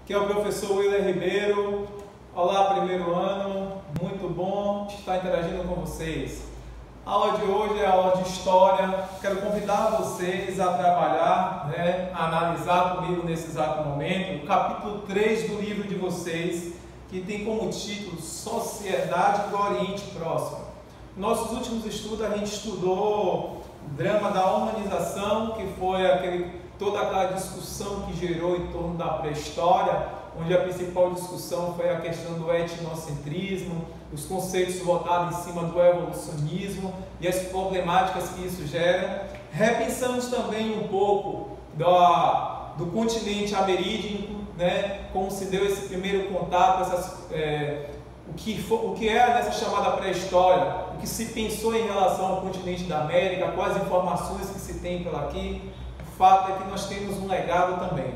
que é o professor Willer Ribeiro. Olá, primeiro ano, muito bom estar interagindo com vocês. A aula de hoje é a aula de História. Quero convidar vocês a trabalhar, a analisar comigo nesse exato momento o capítulo 3 do livro de vocês, que tem como título Sociedade do Oriente Próximo. Nossos últimos estudos a gente estudou o drama da humanização, que foi toda aquela discussão que gerou em torno da pré-história, onde a principal discussão foi a questão do etnocentrismo, os conceitos voltados em cima do evolucionismo e as problemáticas que isso gera. Repensamos também um pouco do continente ameríndio, como se deu esse primeiro contato, o que era nessa chamada pré-história, o que se pensou em relação ao continente da América, quais informações que se tem por aqui. O fato é que nós temos um legado também.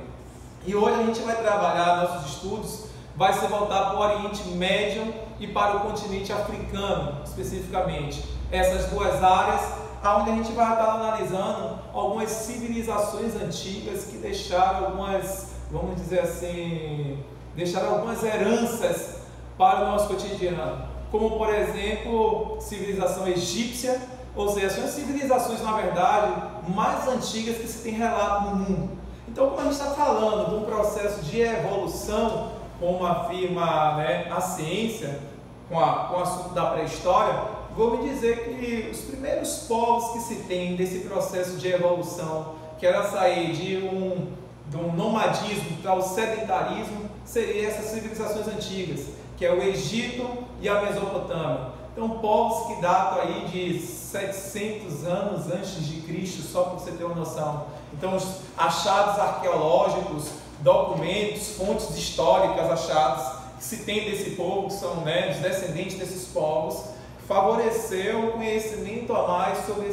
E hoje a gente vai trabalhar nossos estudos, vai se voltar para o Oriente Médio e para o continente africano, especificamente. Essas duas áreas, onde a gente vai estar analisando algumas civilizações antigas que deixaram algumas, vamos dizer assim, deixaram algumas heranças para o nosso cotidiano. Como, por exemplo, civilização egípcia, ou seja, são civilizações, na verdade, mais antigas que se tem relato no mundo. Então, como a gente está falando de um processo de evolução, como afirma a ciência, com o assunto da pré-história, vou me dizer que os primeiros povos que se tem desse processo de evolução, que era sair de um nomadismo para o sedentarismo, seriam essas civilizações antigas, que é o Egito e a Mesopotâmia. Então, povos que datam aí de 700 anos antes de Cristo, só para você ter uma noção. Então, os achados arqueológicos, documentos, fontes históricas achadas que se tem desse povo, que são os descendentes desses povos, favoreceu o conhecimento a mais sobre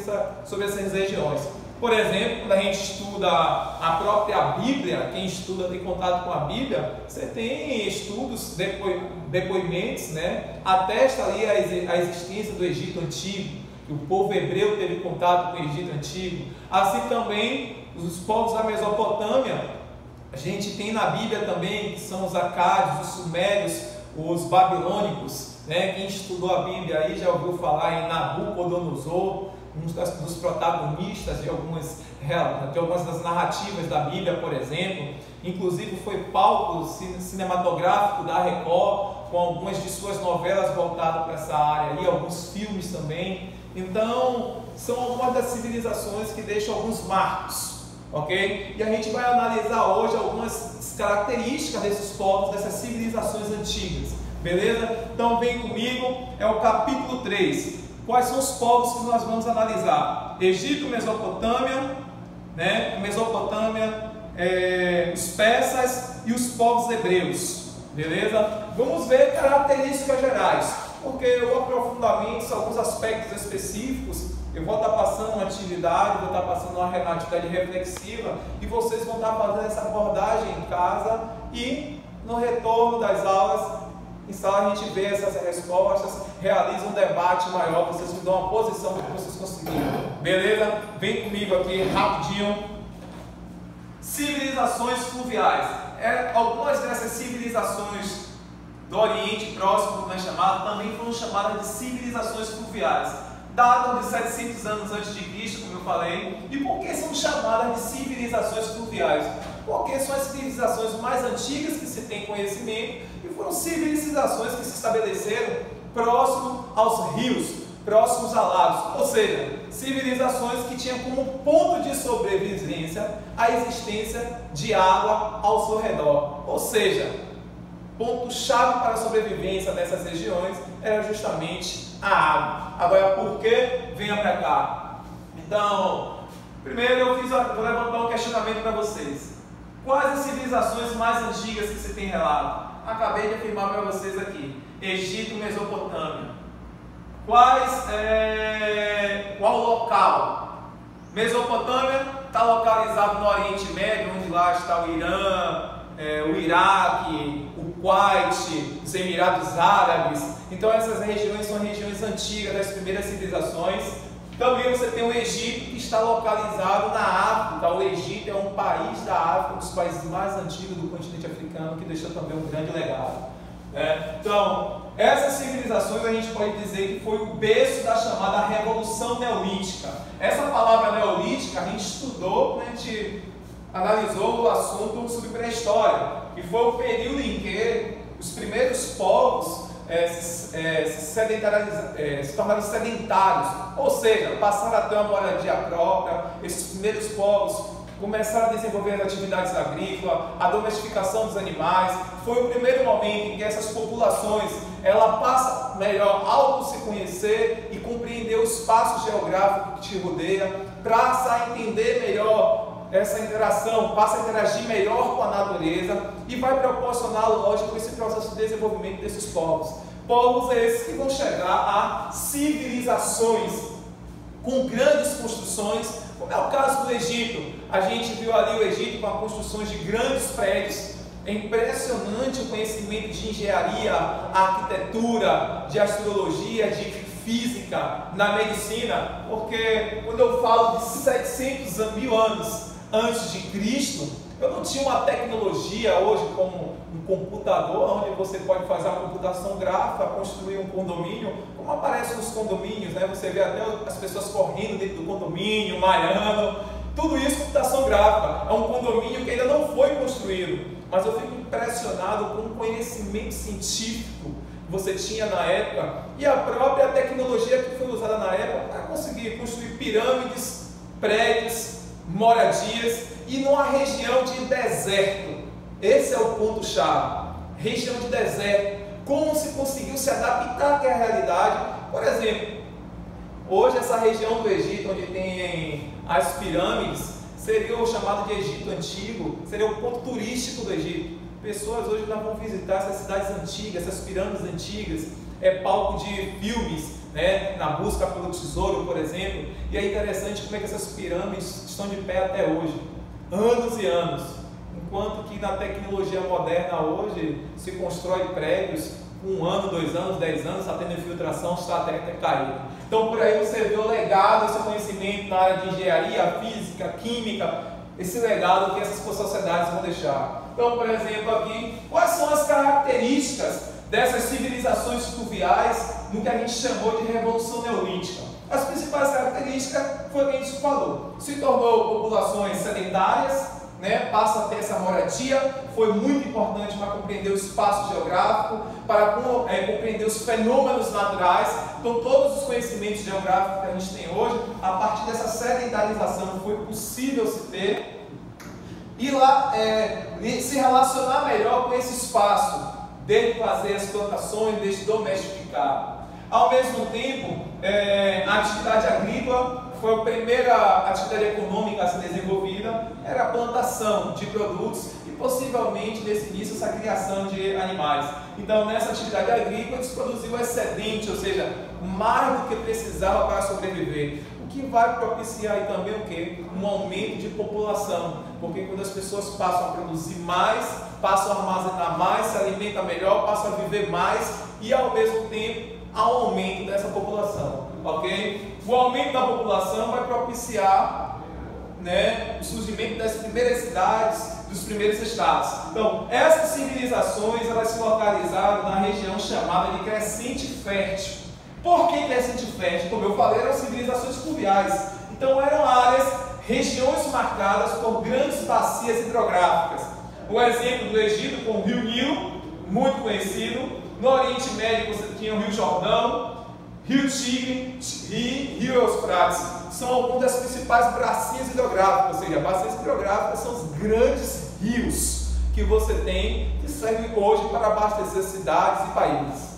essas regiões. Por exemplo, quando a gente estuda a própria Bíblia, quem estuda tem contato com a Bíblia, você tem estudos, depoimentos, atesta ali a existência do Egito Antigo, que o povo hebreu teve contato com o Egito Antigo. Assim também, os povos da Mesopotâmia, a gente tem na Bíblia também, que são os acádios, os sumérios, os babilônicos, Quem estudou a Bíblia aí já ouviu falar em Nabucodonosor, um dos protagonistas de algumas das narrativas da Bíblia, por exemplo. Inclusive foi palco cinematográfico da Record, com algumas de suas novelas voltadas para essa área e alguns filmes também. Então, são algumas das civilizações que deixam alguns marcos, ok? E a gente vai analisar hoje algumas características desses povos, dessas civilizações antigas, beleza? Então vem comigo, é o capítulo 3. Quais são os povos que nós vamos analisar? Egito, Mesopotâmia, os persas e os povos hebreus, beleza? Vamos ver características gerais, porque o aprofundamento, alguns aspectos específicos, eu vou estar passando uma atividade, vou estar passando uma atividade reflexiva e vocês vão estar fazendo essa abordagem em casa e no retorno das aulas, em sala a gente vê essas respostas, realiza um debate maior, vocês me dão uma posição do que vocês conseguiram, beleza? Vem comigo aqui rapidinho. Civilizações fluviais. Algumas dessas civilizações do Oriente Próximo, como é chamado, também foram chamadas de civilizações fluviais. Datam de 700 anos antes de Cristo, como eu falei. E por que são chamadas de civilizações fluviais? Porque são as civilizações mais antigas que se tem conhecimento e foram civilizações que se estabeleceram próximo aos rios, próximos a lagos, ou seja, civilizações que tinham como ponto de sobrevivência a existência de água ao seu redor, ou seja, ponto-chave para a sobrevivência nessas regiões era justamente a água. Agora, por que? Venha para cá. Então, primeiro vou levantar um questionamento para vocês. Quais as civilizações mais antigas que se tem relato? Acabei de afirmar para vocês aqui. Egito, Mesopotâmia. Qual local? Mesopotâmia está localizado no Oriente Médio, onde lá está o Irã, o Iraque, o Kuwait, os Emirados Árabes. Então essas regiões são regiões antigas das primeiras civilizações. Também você tem o Egito, que está localizado na África. O Egito é um país da África, um dos países mais antigos do continente africano, que deixou também um grande legado. Então, essas civilizações a gente pode dizer que foi o berço da chamada Revolução Neolítica. Essa palavra neolítica a gente estudou quando a gente analisou o assunto sobre pré-história, que foi o período em que os primeiros povos se tornaram sedentários, ou seja, passaram a ter uma moradia própria. Esses primeiros povos começaram a desenvolver as atividades agrícolas, a domesticação dos animais. Foi o primeiro momento em que essas populações passam melhor a se conhecer e compreender o espaço geográfico que te rodeia, passa a entender melhor essa interação, passa a interagir melhor com a natureza e vai proporcionar, lógico, esse processo de desenvolvimento desses povos. Povos esses que vão chegar a civilizações com grandes construções, como é o caso do Egito. A gente viu ali o Egito com as construções de grandes prédios. É impressionante o conhecimento de engenharia, arquitetura, de astrologia, de física, na medicina, porque quando eu falo de 700 mil anos antes de Cristo, eu não tinha uma tecnologia hoje como um computador, onde você pode fazer a computação gráfica, construir um condomínio, como aparece nos condomínios, né? Você vê até as pessoas correndo dentro do condomínio, malhando, tudo isso computação gráfica. É um condomínio que ainda não foi construído, mas eu fico impressionado com o conhecimento científico que você tinha na época e a própria tecnologia que foi usada na época para conseguir construir pirâmides, prédios, moradias e numa região de deserto. Esse é o ponto-chave. Região de deserto. Como se conseguiu se adaptar àquela realidade? Por exemplo, hoje essa região do Egito, onde tem as pirâmides, seria o chamado de Egito Antigo, seria o ponto turístico do Egito. Pessoas hoje não vão visitar essas cidades antigas, essas pirâmides antigas, é palco de filmes, né, na busca pelo tesouro, por exemplo. E é interessante como é que essas pirâmides estão de pé até hoje, anos e anos, enquanto que na tecnologia moderna hoje se constrói prédios com 1 ano, 2 anos, 10 anos, está tendo infiltração, está até caído. Então por aí você vê o legado, esse conhecimento na área de engenharia, física, química, esse legado que essas sociedades vão deixar. Então, por exemplo, aqui, quais são as características dessas civilizações fluviais no que a gente chamou de Revolução Neolítica? As principais características foi o que a gente falou. Se tornou populações sedentárias, né? Passa a ter essa moradia, foi muito importante para compreender o espaço geográfico, para compreender os fenômenos naturais. Então todos os conhecimentos geográficos que a gente tem hoje, a partir dessa sedentarização foi possível se ter, e lá se relacionar melhor com esse espaço, desde fazer as plantações, desde domesticar. Ao mesmo tempo, a atividade agrícola foi a primeira atividade econômica a ser desenvolvida, era a plantação de produtos e possivelmente nesse início essa criação de animais. Então nessa atividade agrícola eles produziam excedente, ou seja, mais do que precisava para sobreviver. O que vai propiciar aí também o quê? Um aumento de população, porque quando as pessoas passam a produzir mais, passam a armazenar mais, se alimentam melhor, passam a viver mais e ao mesmo tempo há um aumento dessa população, ok? O aumento da população vai propiciar, né, o surgimento das primeiras cidades, dos primeiros estados. Então, essas civilizações elas se localizaram na região chamada de Crescente Fértil. Por que Crescente Fértil? Como eu falei, eram civilizações fluviais. Então, eram áreas, regiões marcadas por grandes bacias hidrográficas. O exemplo do Egito com o Rio Nilo, muito conhecido. No Oriente Médio você tinha o Rio Jordão, Rio Tigre e Rio Eufrates. São algumas das principais bacias hidrográficas, ou seja, bacias hidrográficas são os grandes rios que você tem, que servem hoje para abastecer cidades e países.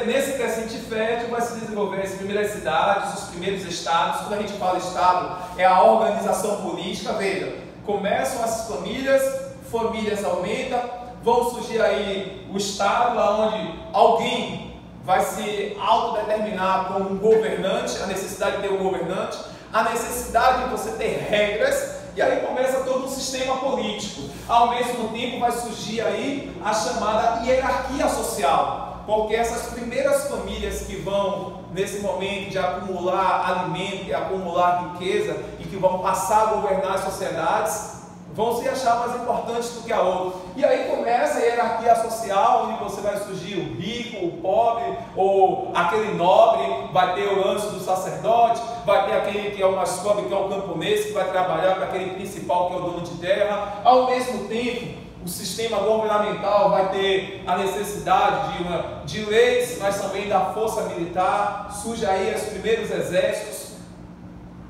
Nesse Crescente Fértil vai se desenvolver as primeiras cidades, os primeiros estados. Quando a gente fala estado, é a organização política. Veja, começam as famílias aumentam, vão surgir aí o estado, onde alguém vai se autodeterminar como um governante, a necessidade de ter um governante, a necessidade de você ter regras, e aí começa todo um sistema político. Ao mesmo tempo vai surgir aí a chamada hierarquia social. porque essas primeiras famílias que vão, nesse momento de acumular alimento e acumular riqueza, e que vão passar a governar as sociedades, vão se achar mais importantes do que a outra. E aí começa a hierarquia social, onde você vai surgir o rico, o pobre, ou aquele nobre, vai ter o lance do sacerdote, vai ter aquele que é o mais pobre, que é o camponês, que vai trabalhar para aquele principal, que é o dono de terra. Ao mesmo tempo, o sistema governamental vai ter a necessidade de leis, mas também da força militar. Surge aí os primeiros exércitos,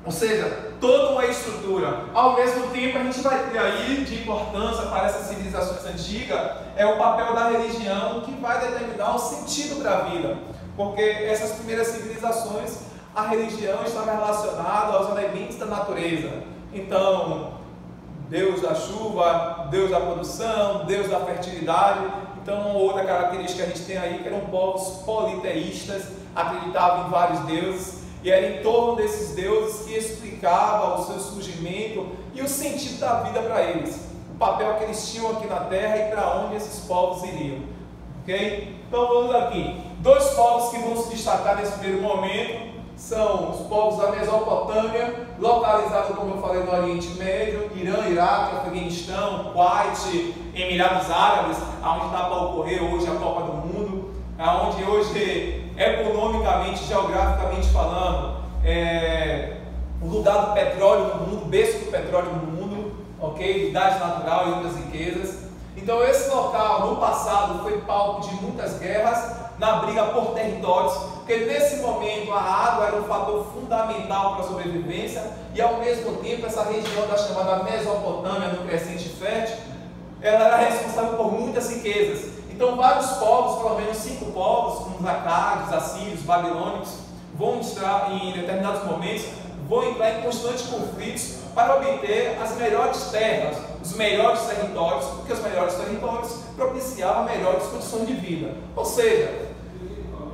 ou seja, toda uma estrutura. Ao mesmo tempo, a gente vai ter aí, de importância para essas civilizações antigas, é o papel da religião, que vai determinar o sentido da vida, porque essas primeiras civilizações, a religião estava relacionada aos elementos da natureza. Então, Deus da chuva, Deus da produção, Deus da fertilidade. Então, outra característica que a gente tem aí, que eram povos politeístas, acreditavam em vários deuses, e era em torno desses deuses que explicava o seu surgimento e o sentido da vida para eles, o papel que eles tinham aqui na terra e para onde esses povos iriam. Ok? Então vamos aqui. Dois povos que vão se destacar nesse primeiro momento são os povos da Mesopotâmia, localizados, como eu falei, no Oriente Médio, Irã, Iraque, Afeganistão, Kuwait, Emirados Árabes, onde está para ocorrer hoje a Copa do Mundo, onde hoje, economicamente, geograficamente falando, o lugar do petróleo no mundo, berço do petróleo no mundo, ok? Gás natural e outras riquezas. Então esse local no passado foi palco de muitas guerras, na briga por territórios, porque nesse momento a água era um fator fundamental para a sobrevivência, e ao mesmo tempo essa região da chamada Mesopotâmia, no Crescente Fértil, ela era responsável por muitas riquezas. Então vários povos, pelo menos 5 povos, como os acádios, assírios, babilônicos, vão entrar em determinados momentos, vão entrar em constantes conflitos para obter as melhores terras, os melhores territórios, porque os melhores territórios propiciavam melhores condições de vida. Ou seja,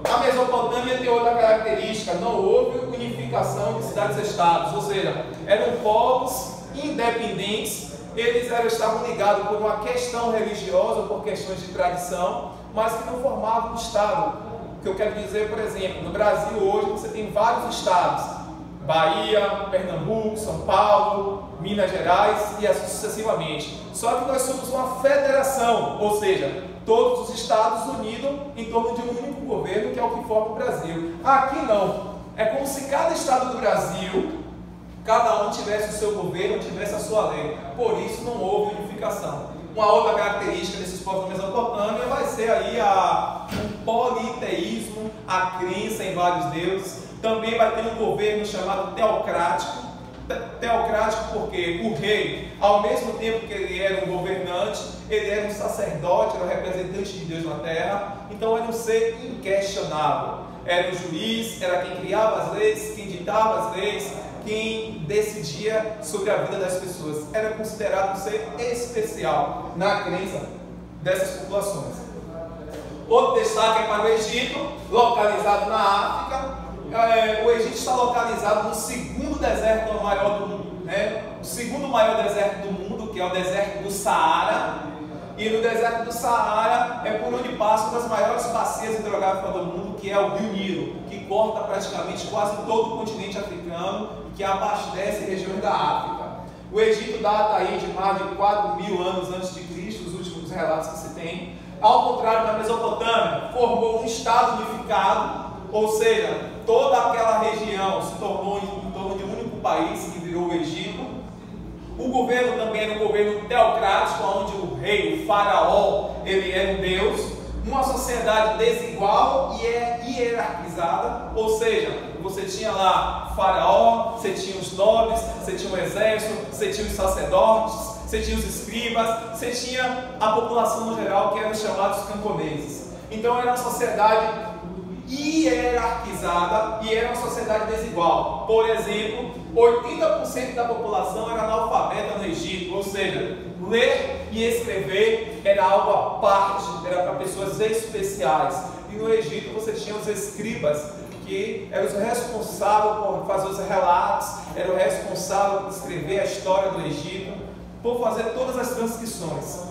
a Mesopotâmia tem outra característica: não houve unificação de cidades-estados, ou seja, eram povos independentes, eles estavam ligados por uma questão religiosa ou por questões de tradição, mas que não formavam um estado. O que eu quero dizer, por exemplo, no Brasil hoje você tem vários estados: Bahia, Pernambuco, São Paulo, Minas Gerais e assim sucessivamente. Só que nós somos uma federação, ou seja, todos os estados unidos em torno de um único governo, que é o que forma o Brasil. Aqui não. É como se cada estado do Brasil, cada um tivesse o seu governo, tivesse a sua lei. Por isso não houve unificação. Uma outra característica desses povos da Mesopotâmia vai ser aí o politeísmo, a crença em vários deuses. Também vai ter um governo chamado teocrático. Teocrático porque o rei, ao mesmo tempo que ele era um governante, ele era um sacerdote, era um representante de Deus na terra. Então era um ser inquestionável. Era o juiz, era quem criava as leis, quem ditava as leis, quem decidia sobre a vida das pessoas. Era considerado um ser especial na crença dessas populações. Outro destaque é para o Egito, localizado na África. O Egito está localizado no segundo deserto maior do mundo, né? O segundo maior deserto do mundo, que é o deserto do Saara. E no deserto do Saara é por onde passam uma das maiores bacias hidrográficas do mundo, que é o Rio Nilo, que corta praticamente quase todo o continente africano e que abastece regiões da África. O Egito data aí de mais de 4.000 anos antes de Cristo, os últimos relatos que se tem. Ao contrário da Mesopotâmia, formou um estado unificado, ou seja, toda aquela região se tornou em torno de um único país, que virou o Egito. O governo também era um governo teocrático, onde o rei, o faraó, ele era um deus. Uma sociedade desigual e hierarquizada, ou seja, você tinha lá o faraó, você tinha os nobres, você tinha o exército, você tinha os sacerdotes, você tinha os escribas, você tinha a população no geral, que eram os chamados camponeses. Então era uma sociedade hierarquizada e era uma sociedade desigual. Por exemplo, 80% da população era analfabeta no Egito, ou seja, ler e escrever era algo à parte, era para pessoas especiais. E no Egito você tinha os escribas, que eram os responsáveis por fazer os relatos, eram os responsáveis por escrever a história do Egito, por fazer todas as transcrições.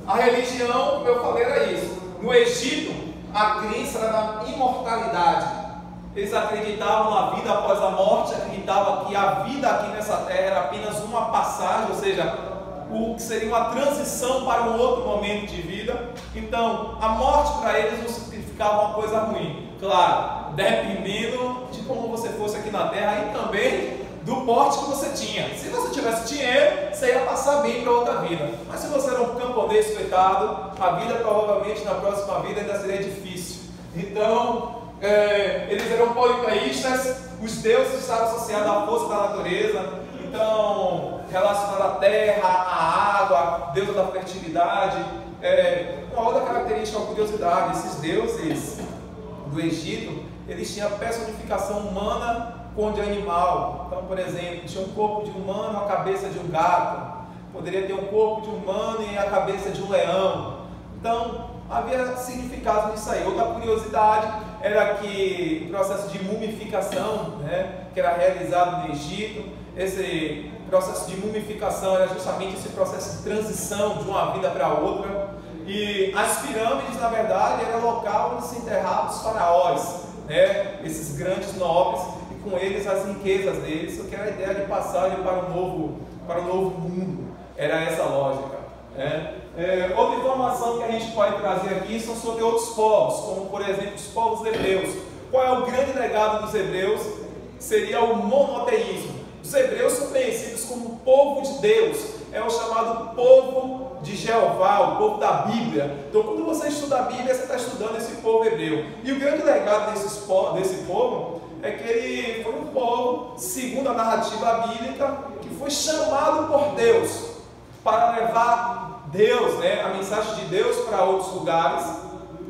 A religião, como eu falei, era isso. No Egito, a crença era na imortalidade. Eles acreditavam na vida após a morte, acreditavam que a vida aqui nessa terra era apenas uma passagem, ou seja, o que seria uma transição para um outro momento de vida. Então, a morte para eles não significava uma coisa ruim. Claro, dependendo de como você fosse aqui na terra e também do porte que você tinha. Se você tivesse dinheiro, você ia passar bem para outra vida. Mas se você era um camponês coitado, a vida provavelmente na próxima vida ainda seria difícil. Então, eles eram politeístas, os deuses estavam associados à força da natureza, então relacionado à terra, à água, deusa da fertilidade. Uma outra característica, uma curiosidade, esses deuses do Egito, eles tinham personificação humana com de animal. Então, por exemplo, tinha um corpo de humano, a cabeça de um gato, poderia ter um corpo de humano e a cabeça de um leão. Então, havia significado nisso aí. Outra curiosidade era que o processo de mumificação, que era realizado no Egito, esse processo de mumificação era justamente esse processo de transição de uma vida para outra. E as pirâmides, na verdade, era o local onde se enterravam os faraós, esses grandes nobres, e com eles as riquezas deles, que era a ideia de passagem para o novo mundo. Era essa lógica. Outra informação que a gente pode trazer aqui são sobre outros povos, como por exemplo os povos hebreus. Qual é o grande legado dos hebreus? Seria o monoteísmo. Os hebreus são conhecidos como o povo de Deus, é o chamado povo de Jeová, o povo da Bíblia. Então, quando você estuda a Bíblia, você está estudando esse povo hebreu. E o grande legado desse povo é que ele foi um povo, segundo a narrativa bíblica, que foi chamado por Deus para levar Deus, a mensagem de Deus para outros lugares.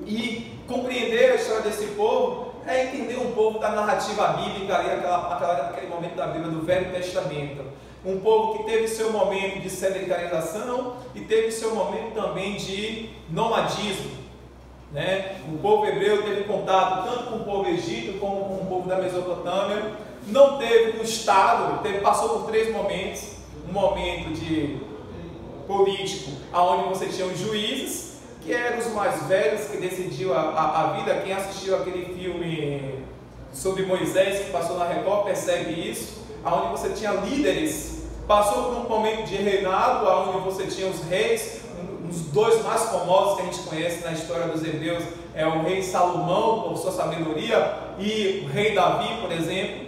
E compreender a história desse povo é entender um pouco da narrativa bíblica ali, aquele momento da Bíblia do Velho Testamento. Um povo que teve seu momento de sedentarização e teve seu momento também de nomadismo. O povo hebreu teve contato tanto com o povo egípcio como com o povo da Mesopotâmia. Não teve um estado, passou por 3 momentos. Um momento de político, onde você tinha os juízes, que eram os mais velhos, que decidiam a vida. Quem assistiu aquele filme sobre Moisés, que passou na Record, percebe isso, onde você tinha líderes. Passou por um momento de reinado, onde você tinha os reis. Os 2 mais famosos que a gente conhece na história dos hebreus é o rei Salomão, por sua sabedoria, e o rei Davi, por exemplo.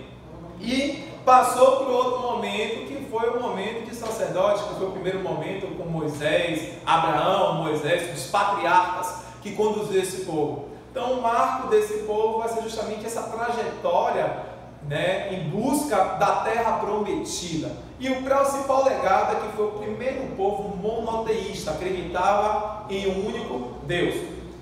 E passou por outro momento, que foi o momento de sacerdote, que foi o primeiro momento com Moisés, Abraão, Moisés, os patriarcas que conduziram esse povo. Então, o marco desse povo vai ser justamente essa trajetória, em busca da terra prometida. E o principal legado é que foi o primeiro povo monoteísta, acreditava em um único Deus.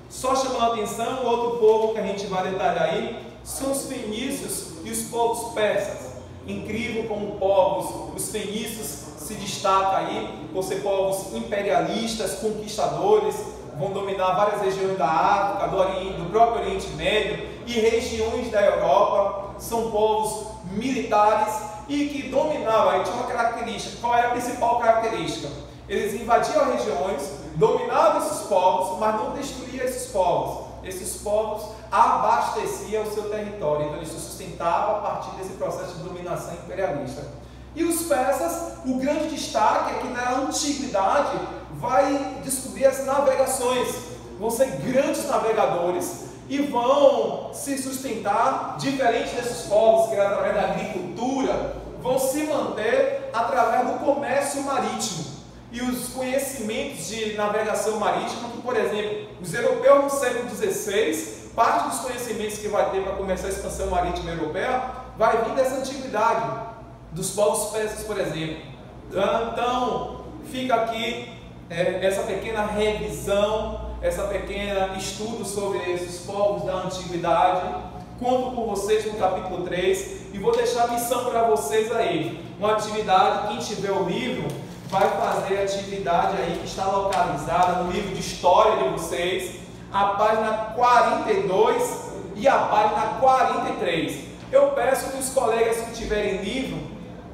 Só chamando a atenção, outro povo que a gente vai detalhar aí são os fenícios e os povos persas. Incrível como povos, os fenícios se destacam aí por ser povos imperialistas, conquistadores, vão dominar várias regiões da África, do próprio Oriente Médio e regiões da Europa. São povos militares e que dominavam. Aí tinha uma característica. Qual era a principal característica? Eles invadiam regiões, dominavam esses povos, mas não destruíam esses povos. Esses povos abasteciam o seu território, então eles se sustentavam a partir desse processo de dominação imperialista. E os persas, o grande destaque é que na antiguidade vai descobrir as navegações, vão ser grandes navegadores e vão se sustentar, diferente desses povos que era através da agricultura, vão se manter através do comércio marítimo. E os conhecimentos de navegação marítima, que, por exemplo, os europeus no século XVI, parte dos conhecimentos que vai ter para começar a expansão marítima europeia, vai vir dessa antiguidade, dos povos persas, por exemplo. Então, fica aqui essa pequena revisão, essa pequena estudo sobre esses povos da antiguidade. Conto com vocês no capítulo 3 e vou deixar a missão para vocês aí. Uma atividade, quem tiver o livro, vai fazer a atividade aí que está localizada no livro de história de vocês, a página 42 e a página 43. Eu peço que os colegas que tiverem livro,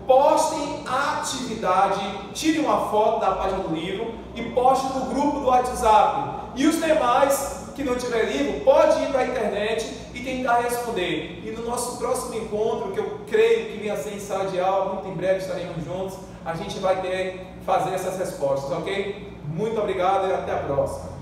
postem a atividade, tirem uma foto da página do livro e postem no grupo do WhatsApp. E os demais, que não tiver livro, pode ir para a internet e tentar responder. E no nosso próximo encontro, que eu creio que venha ser em sala de aula, muito em breve estaremos juntos, a gente vai fazer essas respostas, ok? Muito obrigado e até a próxima.